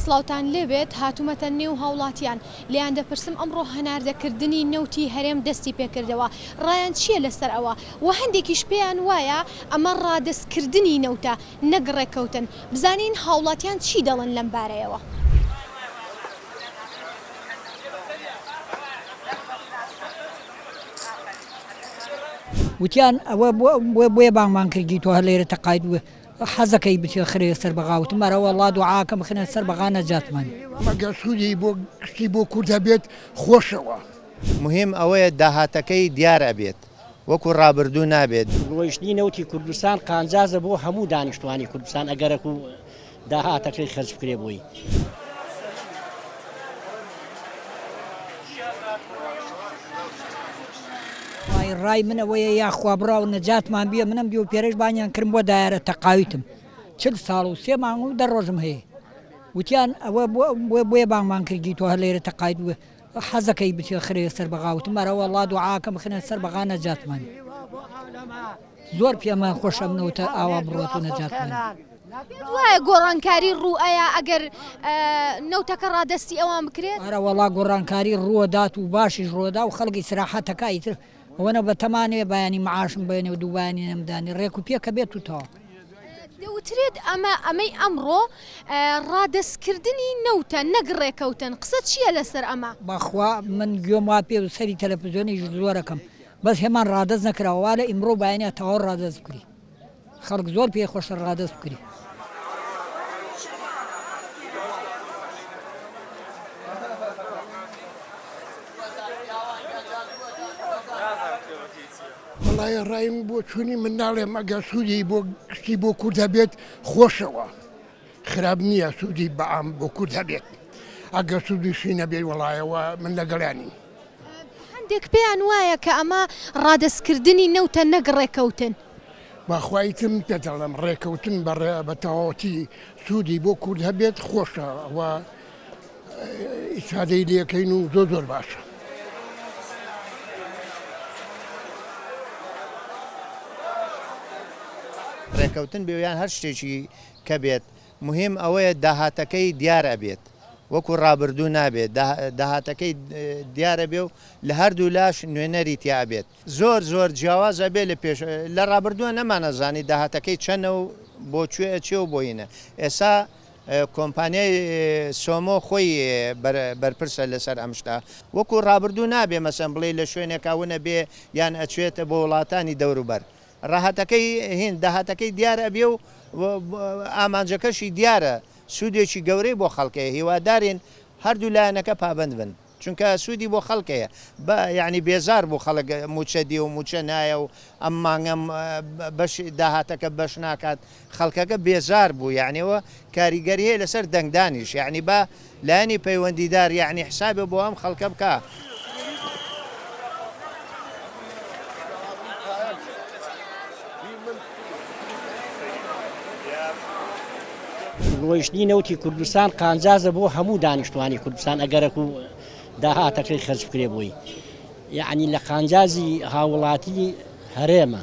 سڵاوتان لێبێت هاتوومەتە نێو هاوڵاتیان لیان دەپرسم ئەمڕۆ هەناردەکردنی نەوتی هەرێم دەستی پێکردەوە ڕایان چییە لەسەر ئەوە و هەندێکیش پێیان وایە ئەمە ڕادەستکردنی نەوتە نەگڕێکەوتن بزانین هاوڵاتیان چی دەڵێن لەم بارەیەوە. وتیان ئەوە بۆیە بانگمان کردی تۆ هەر لێرە تەقاید بووە حەزەکەی بچێ خرێ سەر بەغاوت مەرەوە وڵا دوعاکە بخنە سەر بەغا نەجاتمان مەگەر سوودی بۆ کشتی بۆ کورد هەبێت خۆشەوە. مهم ئەوەیە داهاتەکەی دیارە بێت وەکو ڕابردوو نابێت. ڕۆیشتنی نەوتی کوردستان قانجازە بۆ هەموو دانیشتوانی کوردستان ئەگەرەک و داهاتەکەی خەرج بکرێ بووی. ڕای منەوەیە یاخوا بڕاو نەجاتمان بیە منم دی و پێرەش بانیان کردم بۆ دایرە تەقاویتم 40 ساڵ و 3 مانگ و 10 ڕۆژم هەیە وتیان ئەوە بۆیە بانگمان کردی تۆ هەر لێرە تەقاید بووە حەزەکەی بچێ خرێ سەر بەغاوتم مەرەوە وڵا دوعاکە بخنە سەر بەغا نەجاتمان زۆر پێمان خۆشە منەوتە ئاوا بڕۆت و نەجاتمان. وایە گۆڕانکاری ڕوئەیە ئەگەر نەوتەکە ڕادەستی ئەوان بکرێت؟ ئەرە وڵا گۆڕانکاری ڕووەدات و باشیش ڕۆدا و خەڵکی سراحەتەکە ئیتر ئەوەنە بە تەمانێ بەیانی معاشم بێنێ و دووبانی نەمدانی ڕێک و پێکە بێت و تەواو. دەوترێت ئەمەی ئەمڕۆ ڕادەستکردنی نەوتە نەگڕێکەوتن قسە چییە لەسەر ئەمە؟ بەخوا من گوێم وا پێ و سەری تەلەڤیزیۆنیش زۆرەکەم بەس هێمان ڕادەست نەکراوە لە ئیمڕۆ بایانە تەواو ڕادەست بکری خەڵک زۆر پێی خۆشە ڕادەست بکری. وڵایە ڕایم بۆ چوونی من ناڵێم ئەگەر سوودی بۆ کشتی بۆ کورد هەبێت خۆشەوە خراپ نییە سوودی بەعام بۆ کورد هەبێت ئەگەر سوودیشی نەبێت وڵایەوە من لەگەڵیانی. هەندێک پێیان وایە کە ئەمە ڕادەستکردنی نەوتە نەگڕێکەوتن. باخوایتم پێ دەڵێم ڕێکەوتن بە تەواوەتی سوودی بۆ کورد هەبێت خۆشە ئەوە ئیسادەی لەکەین و زۆر باشە. ڕێکەوتن بێویان هەر شتێکی کە بێت مهم ئەوەیە داهاتەکەی دیارە بێت وەکو ڕابردوو نابێت داهاتەکەی دیارە بێ و لە هەردوو لاش نوێنەری تیا بێت زۆر جیاوازە بێ لە پێش لە ڕابردووە نەمانەزانی داهاتەکەی چەنە و بۆکوێ چێ و بۆینە ئێستا کۆمپانیای سۆمۆ خۆی بەرپرسە لەسەر ئەمشتا وەکو ڕابردوو نابێ مەسەن بڵێ لە شوێنێکاونە بێ یان ئەچێتە بۆ وڵاتانی دەوروبەر ڕاهاتەکەی هین داهاتەکەی دیارە بێ و ئامانجەکەشی دیارە سوودێکی گەورەی بۆ خەڵکەیە هیوادارین هەردوو لایەنەکە پابند بن چونکە سوودی بۆ خەڵکەیە یعنی بێزار بۆ خەڵک موچە دی و موچە نایە و ئەم مانگەم بەش داهاتەکە بەش ناکات خەڵکەکە بێزار بوو یعنیەوە کاریگەری هەیە لەسەر دەنگدانیش یعنی بە لایەنی پەیوەندیدار یعنی حسابێ بۆ ئەم خەڵکە بکە. ڕۆیشتنی نەوتی کوردستان قانجازە بۆ هەموو دانیشتوانی کوردستان ئەگەرەک و داهاتەکەی خەرج بکرێ بووی یعنی لە قانجازی هاوڵاتی هەرێمە